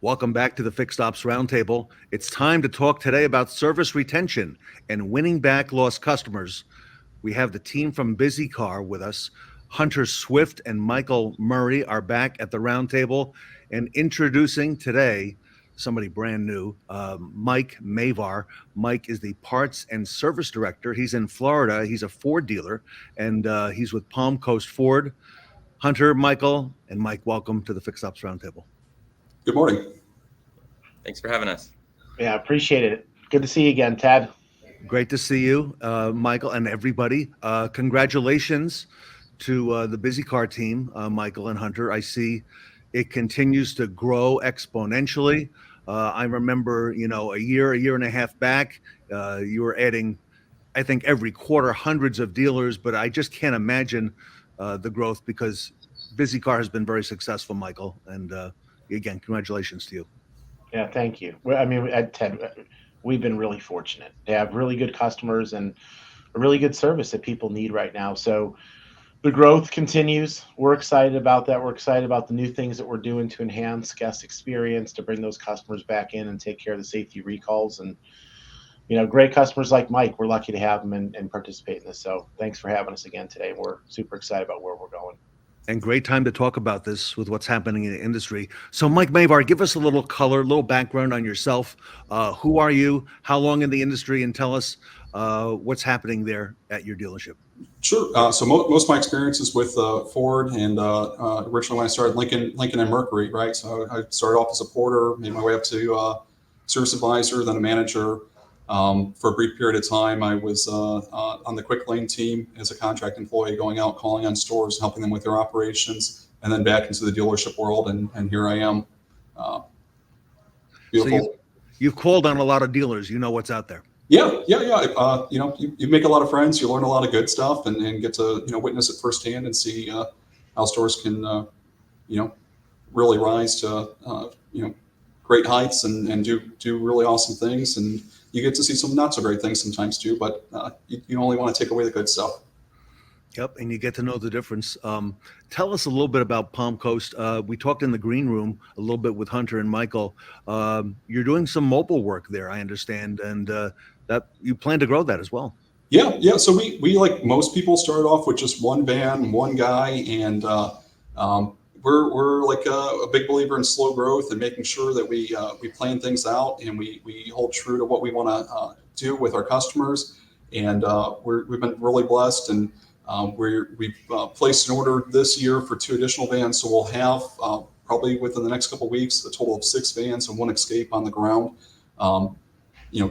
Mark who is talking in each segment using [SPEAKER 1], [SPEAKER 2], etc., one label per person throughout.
[SPEAKER 1] Welcome back to the Fixed Ops Roundtable. It's time to talk today about service retention and winning back lost customers. We have the team from BizzyCar with us. Hunter Swift and Michael Murray are back at the roundtable, and introducing today somebody brand new, Mike Mavar. Mike is the parts and service director. He's in Florida. He's a Ford dealer, and he's with Palm Coast Ford. Hunter, Michael, and Mike, welcome to the Fixed Ops Roundtable.
[SPEAKER 2] Good morning.
[SPEAKER 3] Thanks for having us.
[SPEAKER 4] Yeah, appreciate it. Good to see you again, Ted.
[SPEAKER 1] Great to see you, Michael, and everybody. Congratulations to the BizzyCar team, Michael and Hunter. I see it continues to grow exponentially. I remember, a year and a half back, you were adding, I think, every quarter hundreds of dealers, but I just can't imagine the growth because BizzyCar has been very successful, Michael. And again, congratulations to you.
[SPEAKER 4] Yeah, thank you. I mean, Ted, we've been really fortunate to have really good customers and a really good service that people need right now. So the growth continues. We're excited about that. We're excited about the new things that we're doing to enhance guest experience, to bring those customers back in and take care of the safety recalls. And, great customers like Mike, we're lucky to have them and participate in this. So thanks for having us again today. We're super excited about where we're going.
[SPEAKER 1] And great time to talk about this with what's happening in the industry. So Mike Mavar, give us a little color, a little background on yourself. Who are you? How long in the industry? And tell us what's happening there at your dealership.
[SPEAKER 2] Sure. So most of my experience is with Ford, and originally when I started Lincoln and Mercury, right? So I started off as a porter, made my way up to service advisor, then a manager. For a brief period of time, I was on the quick lane team as a contract employee, going out, calling on stores, helping them with their operations, and then back into the dealership world. And here I am. Beautiful.
[SPEAKER 1] So you've called on a lot of dealers. You know what's out there.
[SPEAKER 2] Yeah. You make a lot of friends. You learn a lot of good stuff, and get to witness it firsthand and see how stores can really rise to great heights and do really awesome things. And you get to see some not so great things sometimes too, but you only want to take away the good stuff.
[SPEAKER 1] Yep, and you get to know the difference. Tell us a little bit about Palm Coast. We talked in the green room a little bit with Hunter and Michael. You're doing some mobile work there, I understand, and that you plan to grow that as well.
[SPEAKER 2] Yeah. So we like most people started off with just one van, one guy, and we're like a big believer in slow growth and making sure that we plan things out and we hold true to what we want to do with our customers. And we've been really blessed, and we've placed an order this year for 2 additional vans. So we'll have probably within the next couple of weeks a total of 6 vans and 1 escape on the ground.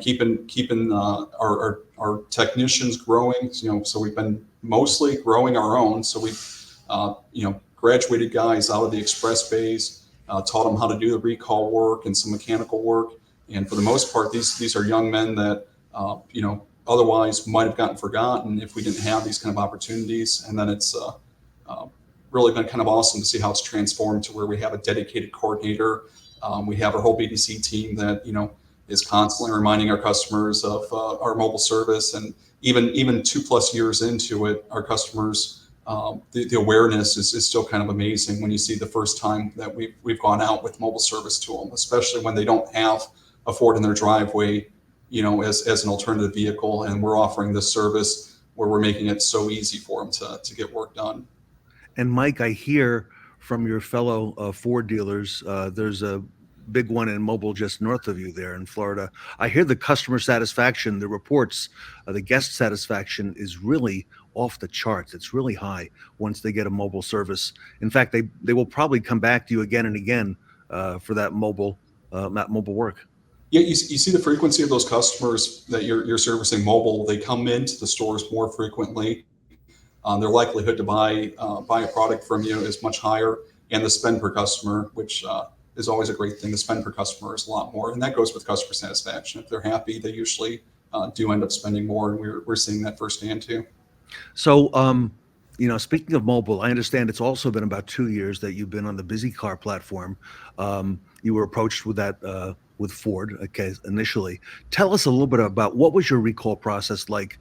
[SPEAKER 2] Keeping our technicians growing. So we've been mostly growing our own. So we've graduated guys out of the express bays, taught them how to do the recall work and some mechanical work. And for the most part, these are young men that, otherwise might have gotten forgotten if we didn't have these kind of opportunities. And then it's really been kind of awesome to see how it's transformed to where we have a dedicated coordinator. We have our whole BDC team that, is constantly reminding our customers of our mobile service. And even 2+ years into it, our customers, the awareness is still kind of amazing when you see the first time that we've gone out with mobile service to them, especially when they don't have a Ford in their driveway, as an alternative vehicle. And we're offering this service where we're making it so easy for them to get work done.
[SPEAKER 1] And Mike, I hear from your fellow Ford dealers, there's a big one in Mobile just north of you there in Florida. I hear the customer satisfaction, the reports, the guest satisfaction is really off the charts. It's really high once they get a mobile service. In fact, they will probably come back to you again and again for that mobile work.
[SPEAKER 2] Yeah, you see the frequency of those customers that you're servicing mobile. They come into the stores more frequently. Their likelihood to buy a product from you is much higher, and the spend per customer, which is always a great thing. The spend per customer is a lot more, and that goes with customer satisfaction. If they're happy, they usually do end up spending more, and we're seeing that firsthand too.
[SPEAKER 1] So, speaking of mobile, I understand it's also been about 2 years that you've been on the BizzyCar platform. You were approached with that with Ford, okay, initially. Tell us a little bit about what was your recall process like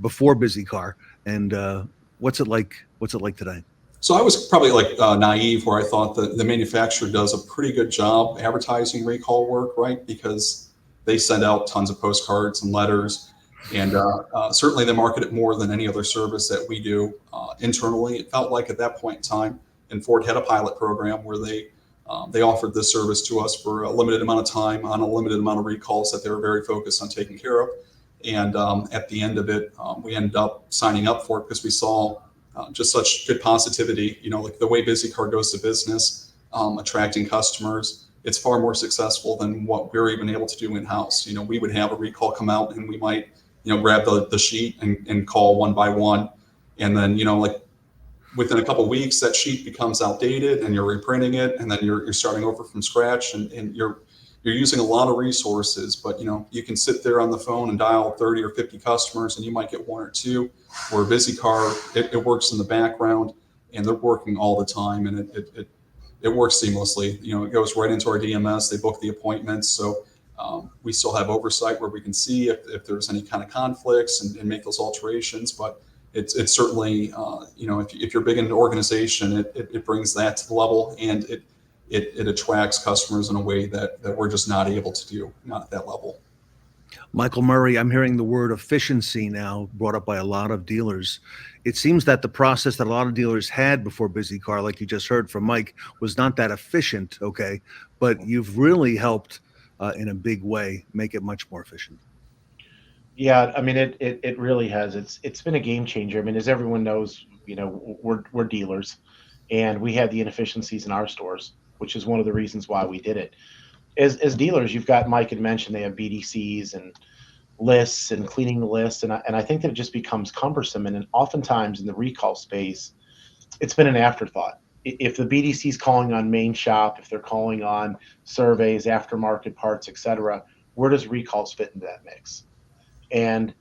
[SPEAKER 1] before BizzyCar, and what's it like today?
[SPEAKER 2] So I was probably like naive, where I thought that the manufacturer does a pretty good job advertising recall work, right? Because they send out tons of postcards and letters, and certainly they market it more than any other service that we do internally. It felt like at that point in time, and Ford had a pilot program where they offered this service to us for a limited amount of time on a limited amount of recalls that they were very focused on taking care of. And at the end of it, we ended up signing up for it because we saw just such good positivity. Like the way BizzyCar goes to business, attracting customers, it's far more successful than what we're even able to do in-house. We would have a recall come out, and we might, grab the sheet and call one by one. And then, like within a couple of weeks, that sheet becomes outdated, and you're reprinting it, and then you're starting over from scratch, and you're using a lot of resources. But you can sit there on the phone and dial 30 or 50 customers, and you might get one or two. Where BizzyCar, it works in the background, and they're working all the time, and it works seamlessly. It goes right into our DMS. They book the appointments, so we still have oversight where we can see if there's any kind of conflicts and make those alterations. But it's certainly, if you're big in an organization, it brings that to the level, and it attracts customers in a way that we're just not able to do, not at that level.
[SPEAKER 1] Michael Murray, I'm hearing the word efficiency now brought up by a lot of dealers. It seems that the process that a lot of dealers had before BizzyCar, like you just heard from Mike, was not that efficient, okay? But you've really helped in a big way make it much more efficient.
[SPEAKER 4] Yeah, I mean, it really has. It's been a game changer. I mean, as everyone knows, we're dealers, and we had the inefficiencies in our stores, which is one of the reasons why we did it. As dealers, you've got, Mike had mentioned, they have BDCs and lists and cleaning the list, and I think that it just becomes cumbersome. And oftentimes in the recall space, it's been an afterthought. If the BDC is calling on main shop, if they're calling on surveys, aftermarket parts, etc., where does recalls fit into that mix? And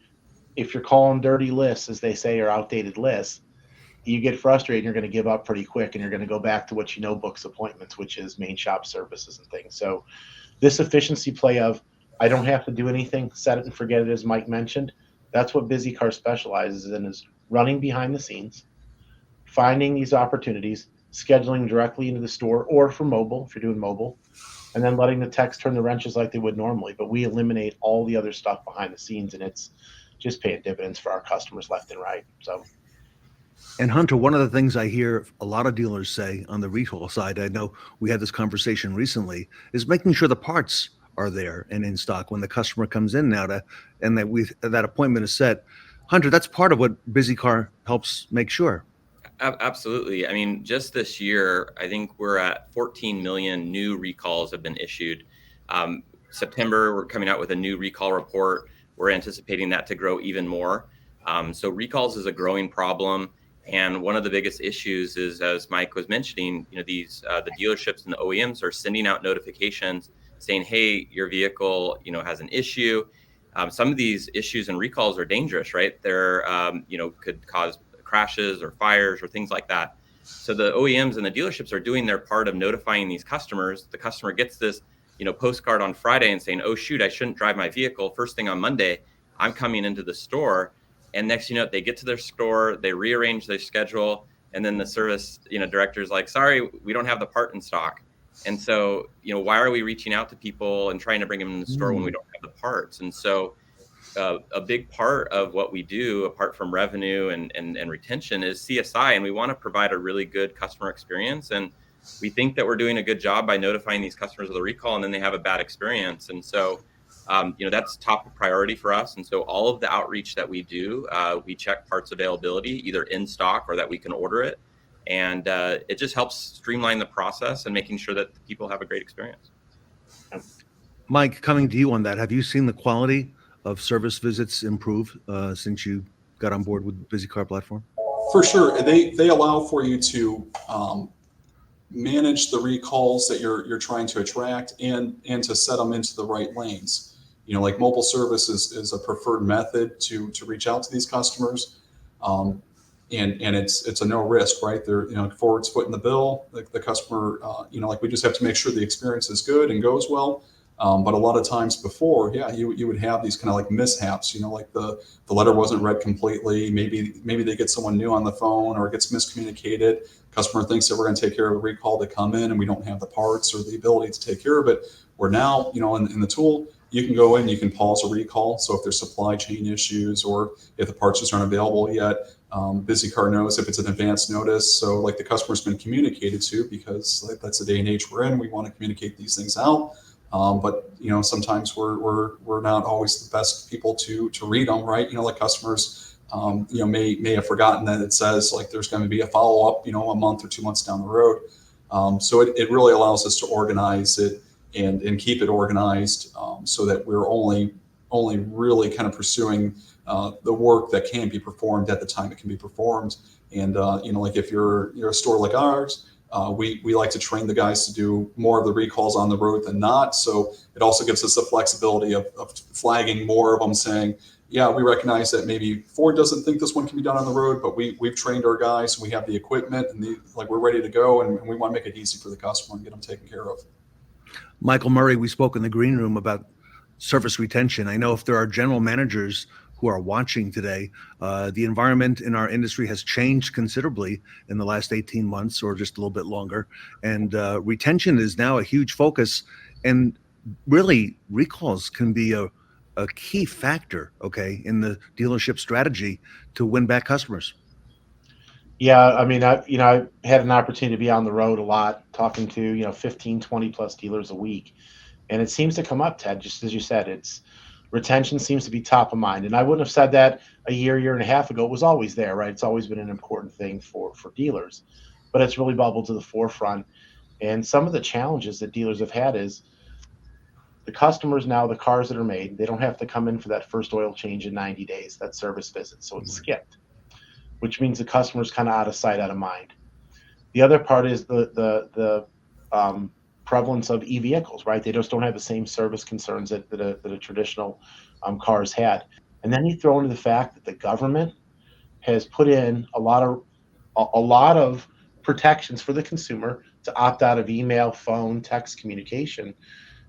[SPEAKER 4] if you're calling dirty lists, as they say, or outdated lists, you get frustrated and you're going to give up pretty quick, and you're going to go back to what books appointments, which is main shop services and things. So this efficiency play of I don't have to do anything, set it and forget it, as Mike mentioned, that's what BizzyCar specializes in, is running behind the scenes, finding these opportunities, scheduling directly into the store or for mobile if you're doing mobile, and then letting the techs turn the wrenches like they would normally. But we eliminate all the other stuff behind the scenes, and it's just paying dividends for our customers left and right. So.
[SPEAKER 1] And Hunter, one of the things I hear a lot of dealers say on the recall side, I know we had this conversation recently, is making sure the parts are there and in stock when the customer comes in now, and that appointment is set. Hunter, that's part of what BizzyCar helps make sure.
[SPEAKER 3] Absolutely. I mean, just this year, I think we're at 14 million new recalls have been issued. September, we're coming out with a new recall report. We're anticipating that to grow even more. So recalls is a growing problem. And one of the biggest issues is, as Mike was mentioning, the dealerships and the OEMs are sending out notifications saying, hey, your vehicle, has an issue. Some of these issues and recalls are dangerous, right? They're, could cause crashes or fires or things like that. So the OEMs and the dealerships are doing their part of notifying these customers. The customer gets this, postcard on Friday and saying, oh, shoot, I shouldn't drive my vehicle. First thing on Monday, I'm coming into the store. And next, they get to their store, they rearrange their schedule, and then the service, director's like, sorry, we don't have the part in stock. And so, why are we reaching out to people and trying to bring them in the store when we don't have the parts? And so a big part of what we do, apart from revenue and retention, is CSI. And we want to provide a really good customer experience. And we think that we're doing a good job by notifying these customers of the recall, and then they have a bad experience. And so that's top priority for us. And so all of the outreach that we do, we check parts availability, either in stock or that we can order it. And it just helps streamline the process and making sure that people have a great experience.
[SPEAKER 1] Mike, coming to you on that, have you seen the quality of service visits improve since you got on board with the BizzyCar platform?
[SPEAKER 2] For sure. They allow for you to manage the recalls that you're trying to attract and to set them into the right lanes. Like mobile service is a preferred method to reach out to these customers. And it's a no risk, right? They're, Ford's footing the bill. The customer, we just have to make sure the experience is good and goes well. But a lot of times before, yeah, you would have these kind of like mishaps, like the letter wasn't read completely. Maybe they get someone new on the phone, or it gets miscommunicated. Customer thinks that we're going to take care of a recall to come in, and we don't have the parts or the ability to take care of it. Where now, in the tool, you can go in, you can pause a recall. So if there's supply chain issues, or if the parts just aren't available yet, BizzyCar knows if it's an advance notice. So like the customer's been communicated to, because that's the day and age we're in. We want to communicate these things out. But sometimes we're not always the best people to read them, right? Like customers, may have forgotten that it says like there's going to be a follow up, a month or 2 months down the road. So it really allows us to organize it and keep it organized, so that we're only really kind of pursuing the work that can be performed at the time it can be performed. And like if you're a store like ours. We like to train the guys to do more of the recalls on the road than not. So it also gives us the flexibility of flagging more of them, saying, yeah, we recognize that maybe Ford doesn't think this one can be done on the road, but we've trained our guys, and we have the equipment, and we're ready to go, and we want to make it easy for the customer and get them taken care of.
[SPEAKER 1] Michael Murray, we spoke in the green room about service retention. I know if there are general managers who are watching today, the environment in our industry has changed considerably in the last 18 months or just a little bit longer. And retention is now a huge focus. And really, recalls can be a key factor, in the dealership strategy to win back customers.
[SPEAKER 4] Yeah, I mean, I had an opportunity to be on the road a lot, talking to 15, 20 plus dealers a week, and it seems to come up, Ted, just as you said. Retention seems to be top of mind, and I wouldn't have said that a year and a half ago. It was always there, right? It's always been an important thing for dealers, but it's really bubbled to the forefront. And some of the challenges that dealers have had is the customers now, the cars that are made, they don't have to come in for that first oil change in 90 days, that service visit, so it's skipped, which means the customer's kind of out of sight, out of mind. The other part is the prevalence of e-vehicles, right? They just don't have the same service concerns that a traditional cars had. And then you throw into the fact that the government has put in a lot of protections for the consumer to opt out of email, phone, text communication,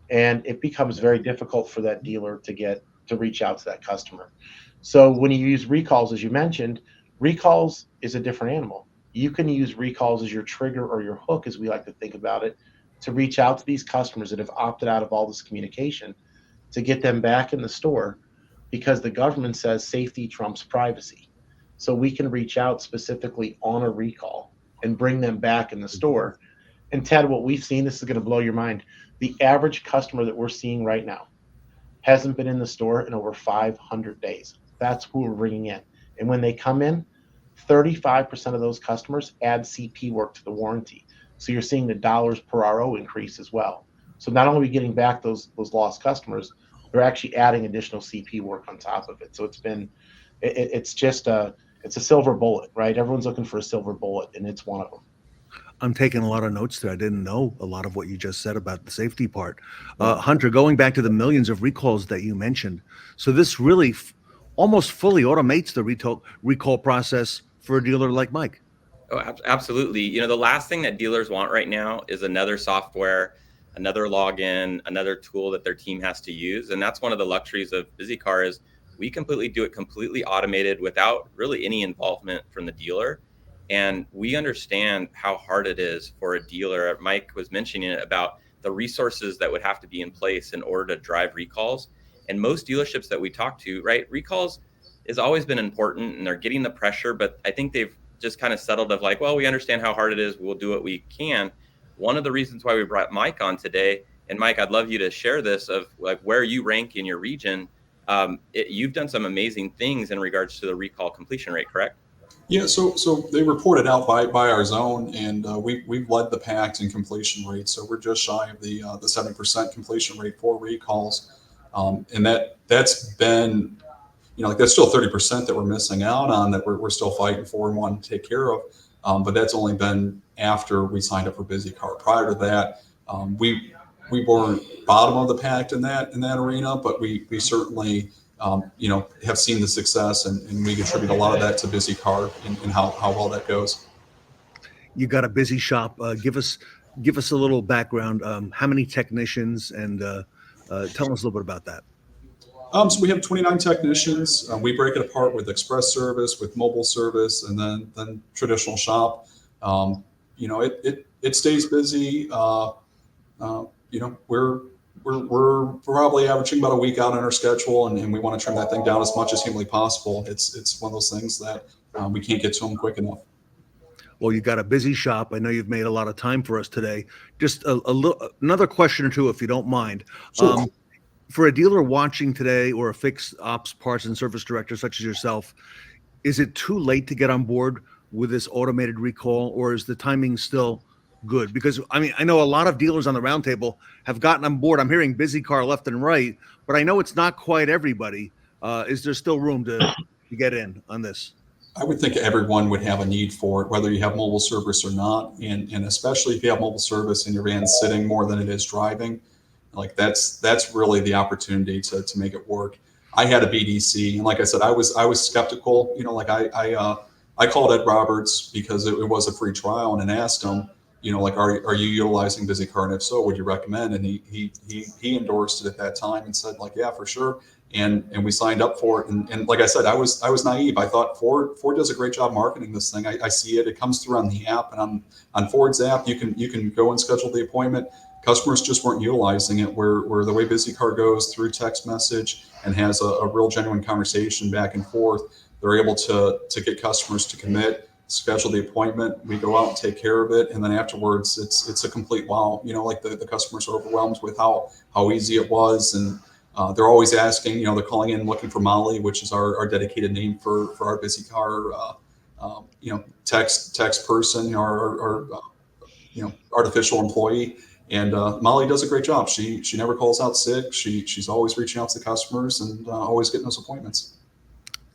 [SPEAKER 4] and it becomes very difficult for that dealer to reach out to that customer. So when you use recalls, as you mentioned, recalls is a different animal. You can use recalls as your trigger or your hook, as we like to think about it, to reach out to these customers that have opted out of all this communication, to get them back in the store, because the government says safety trumps privacy. So we can reach out specifically on a recall and bring them back in the store. And Ted, what we've seen, this is going to blow your mind. The average customer that we're seeing right now hasn't been in the store in over 500 days. That's who we're bringing in. And when they come in, 35% of those customers add CP work to the warranty. So you're seeing the dollars per RO increase as well. So not only are we getting back those lost customers, they're actually adding additional CP work on top of it. So it's a silver bullet, right? Everyone's looking for a silver bullet, and it's one of them.
[SPEAKER 1] I'm taking a lot of notes there. I didn't know a lot of what you just said about the safety part. Hunter, going back to the millions of recalls that you mentioned. So this really almost fully automates the recall process for a dealer like Mike.
[SPEAKER 3] Oh, absolutely. The last thing that dealers want right now is another software, another login, another tool that their team has to use. And that's one of the luxuries of BizzyCar is we completely do it completely automated without really any involvement from the dealer. And we understand how hard it is for a dealer. Mike was mentioning it about the resources that would have to be in place in order to drive recalls. And most dealerships that we talk to, right, recalls has always been important and they're getting the pressure, but I think they've just kind of settled of like, well, we understand how hard it is. We'll do what we can. One of the reasons why we brought Mike on today, and Mike, I'd love you to share this of like where you rank in your region. You've done some amazing things in regards to the recall completion rate, correct?
[SPEAKER 2] Yeah, so they reported out by our zone, and we've led the pack in completion rate. So we're just shy of the 70% completion rate for recalls, and that's been, that's still 30% that we're missing out on that we're still fighting for and wanting to take care of. But that's only been after we signed up for BizzyCar. Prior to that, we weren't bottom of the pack in that arena, but we certainly have seen the success, and we contribute a lot of that to BizzyCar and how well that goes.
[SPEAKER 1] You got a busy shop. Give us a little background. How many technicians and Tell us a little bit about that.
[SPEAKER 2] So we have 29 technicians. We break it apart with express service, with mobile service, and then traditional shop. It stays busy. We're probably averaging about a week out on our schedule, and we want to trim that thing down as much as humanly possible. It's one of those things that we can't get to them quick enough.
[SPEAKER 1] Well, you got a busy shop. I know you've made a lot of time for us today. Just another question or two, if you don't mind.
[SPEAKER 2] Sure.
[SPEAKER 1] For a dealer watching today, or a fixed ops parts and service director such as yourself, is it too late to get on board with this automated recall, or is the timing still good? Because I know a lot of dealers on the roundtable have gotten on board. I'm hearing BizzyCar left and right, but I know it's not quite everybody. Is there still room to get in on this?
[SPEAKER 2] I would think everyone would have a need for it, whether you have mobile service or not, and especially if you have mobile service and your van's sitting more than it is driving. Like that's really the opportunity to make it work. I had a BDC, and like I said, I was skeptical. Like I called Ed Roberts because it was a free trial, and asked him, like, are you utilizing BizzyCar, and if so, would you recommend? And he endorsed it at that time and said, like, yeah, for sure. And we signed up for it. And like I said, I was naive. I thought Ford does a great job marketing this thing. I see it. It comes through on the app, and on Ford's app, you can go and schedule the appointment. Customers just weren't utilizing it, where the way BizzyCar goes through text message and has a real genuine conversation back and forth, they're able to get customers to commit, schedule the appointment. We go out and take care of it, and then afterwards, it's a complete wow. Like the customers are overwhelmed with how easy it was, and they're always asking. They're calling in looking for Molly, which is our dedicated name for our BizzyCar text person, our artificial employee. And Molly does a great job. She never calls out sick. She's always reaching out to the customers and always getting those appointments.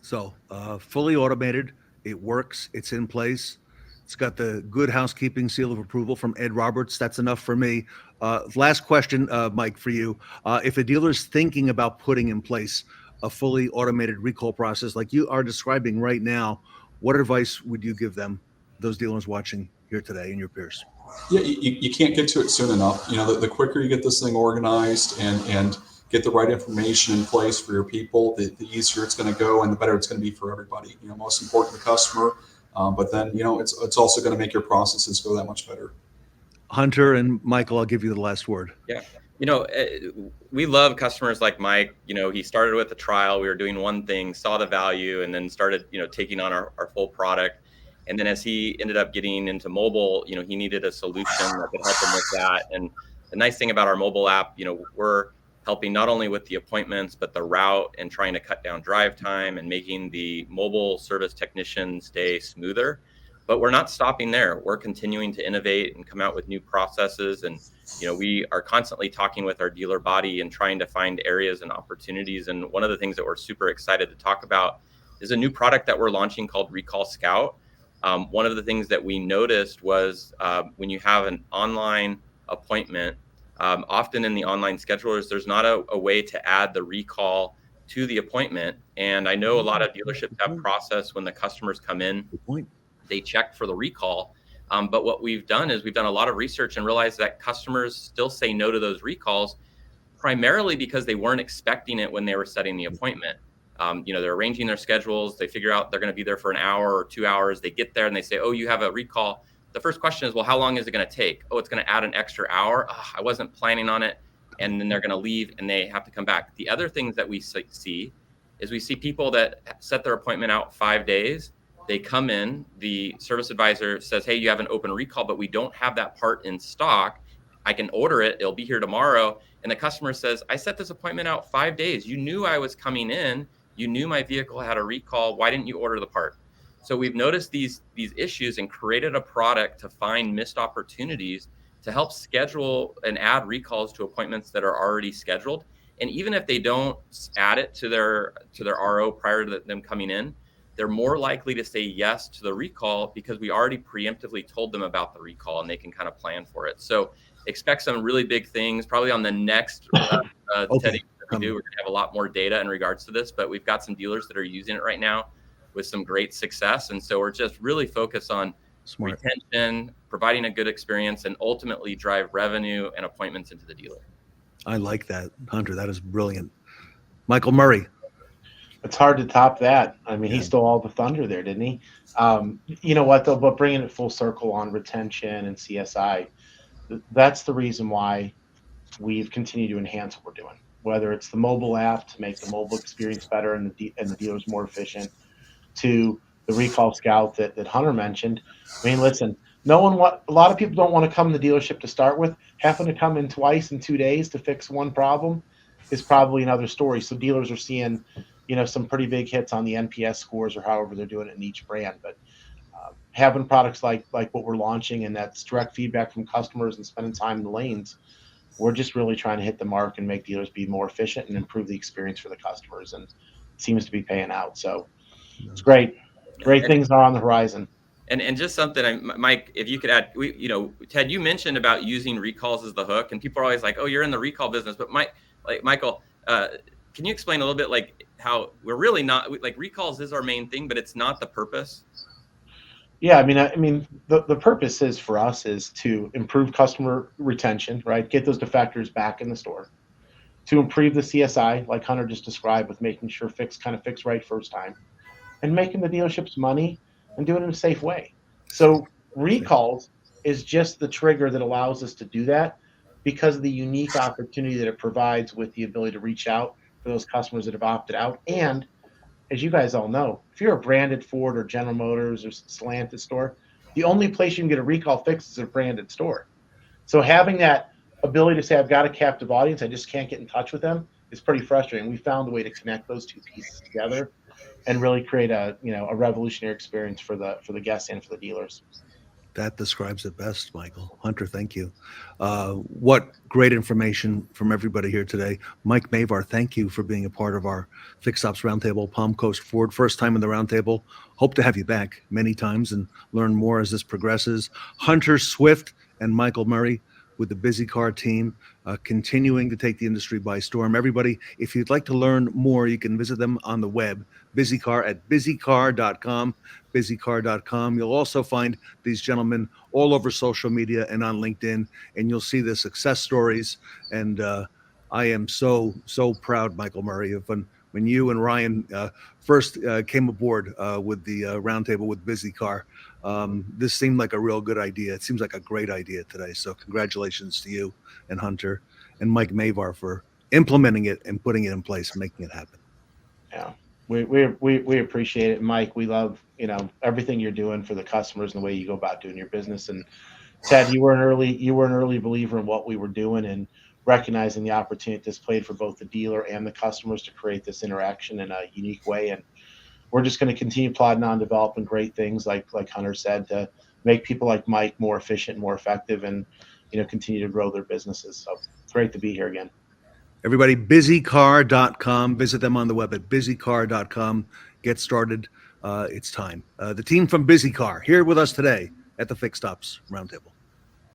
[SPEAKER 1] So fully automated, it works, it's in place. It's got the good housekeeping seal of approval from Ed Roberts. That's enough for me. Last question, Mike, for you. If a dealer's thinking about putting in place a fully automated recall process like you are describing right now, what advice would you give them, those dealers watching here today and your peers?
[SPEAKER 2] Yeah, you can't get to it soon enough. The quicker you get this thing organized and get the right information in place for your people, the easier it's going to go, and the better it's going to be for everybody. Most important, the customer, but then it's also going to make your processes go that much better.
[SPEAKER 1] Hunter and Michael, I'll give you the last word.
[SPEAKER 3] Yeah. We love customers like Mike. He started with a trial. We were doing one thing, saw the value, and then started, taking on our full product. And then as he ended up getting into mobile, he needed a solution that could help him with that. And the nice thing about our mobile app, we're helping not only with the appointments, but the route and trying to cut down drive time and making the mobile service technician's day smoother. But we're not stopping there. We're continuing to innovate and come out with new processes. And, we are constantly talking with our dealer body and trying to find areas and opportunities. And one of the things that we're super excited to talk about is a new product that we're launching called Recall Scout. One of the things that we noticed was when you have an online appointment, often in the online schedulers, there's not a way to add the recall to the appointment. And I know a lot of dealerships have process when the customers come in, they check for the recall. But what we've done is we've done a lot of research and realized that customers still say no to those recalls, primarily because they weren't expecting it when they were setting the appointment. They're arranging their schedules. They figure out they're going to be there for an hour or 2 hours. They get there and they say, oh, you have a recall. The first question is, well, how long is it going to take? Oh, it's going to add an extra hour. Oh, I wasn't planning on it. And then they're going to leave and they have to come back. The other things that we see is we see people that set their appointment out 5 days. They come in, the service advisor says, hey, you have an open recall, but we don't have that part in stock. I can order it. It'll be here tomorrow. And the customer says, I set this appointment out 5 days. You knew I was coming in. You knew my vehicle had a recall. Why didn't you order the part? So we've noticed these issues and created a product to find missed opportunities to help schedule and add recalls to appointments that are already scheduled. And even if they don't add it to their RO prior to them coming in, they're more likely to say yes to the recall because we already preemptively told them about the recall and they can kind of plan for it. So expect some really big things probably on the next TEDx we do. We're going to have a lot more data in regards to this, but we've got some dealers that are using it right now with some great success. And so we're just really focused on retention, providing a good experience, and ultimately drive revenue and appointments into the dealer.
[SPEAKER 1] I like that, Hunter. That is brilliant. Michael Murray.
[SPEAKER 4] It's hard to top that. I mean,
[SPEAKER 1] Yeah.
[SPEAKER 4] he stole all the thunder there, didn't he? You know what, though, but bringing it full circle on retention and CSI, that's the reason why we've continued to enhance what we're doing, whether it's the mobile app to make the mobile experience better and the dealers more efficient, to the recall scout that Hunter mentioned. I mean, listen, a lot of people don't want to come to the dealership to start with. Happen to come in twice in 2 days to fix one problem is probably another story. So dealers are seeing, some pretty big hits on the NPS scores or however they're doing it in each brand. But having products like what we're launching and that's direct feedback from customers and spending time in the lanes, we're just really trying to hit the mark and make dealers be more efficient and improve the experience for the customers. And it seems to be paying out. So it's great. Great things are on the horizon.
[SPEAKER 3] And just something, Mike, if you could add, Ted, you mentioned about using recalls as the hook, and people are always like, "Oh, you're in the recall business." But Michael, can you explain a little bit like how we're really not like recalls is our main thing, but it's not the purpose?
[SPEAKER 4] Yeah, I mean, the purpose is for us is to improve customer retention, right? Get those defectors back in the store, to improve the CSI, like Hunter just described, with making sure fix right first time, and making the dealerships money and doing it in a safe way. So recalls is just the trigger that allows us to do that because of the unique opportunity that it provides with the ability to reach out for those customers that have opted out. And as you guys all know, if you're a branded Ford or General Motors or Stellantis store, the only place you can get a recall fix is a branded store. So having that ability to say, I've got a captive audience, I just can't get in touch with them, is pretty frustrating. We found a way to connect those two pieces together and really create a revolutionary experience for the guests and for the dealers.
[SPEAKER 1] That describes it best, Michael. Hunter, thank you. What great information from everybody here today. Mike Mavar, thank you for being a part of our Fixed Ops Roundtable, Palm Coast Ford. First time in the roundtable. Hope to have you back many times and learn more as this progresses. Hunter Swift and Michael Murray with the BizzyCar team, continuing to take the industry by storm. Everybody, if you'd like to learn more, you can visit them on the web, BizzyCar at bizzycar.com, bizzycar.com. You'll also find these gentlemen all over social media and on LinkedIn, and you'll see the success stories. And I am so proud, Michael Murray, of when you and Ryan first came aboard with the roundtable with BizzyCar. This seemed like a real good idea. It seems like a great idea today. So congratulations to you and Hunter and Mike Mavar for implementing it and putting it in place and making it happen.
[SPEAKER 4] Yeah, we appreciate it, Mike. We love everything you're doing for the customers and the way you go about doing your business. And Ted, you were an early believer in what we were doing and recognizing the opportunity this played for both the dealer and the customers to create this interaction in a unique way. And we're just going to continue plodding on, developing great things like Hunter said, to make people like Mike more efficient, more effective, and continue to grow their businesses. So it's great to be here again.
[SPEAKER 1] Everybody, bizzycar.com. Visit them on the web at bizzycar.com. Get started. It's time. The team from BizzyCar here with us today at the Fixed Ops Roundtable.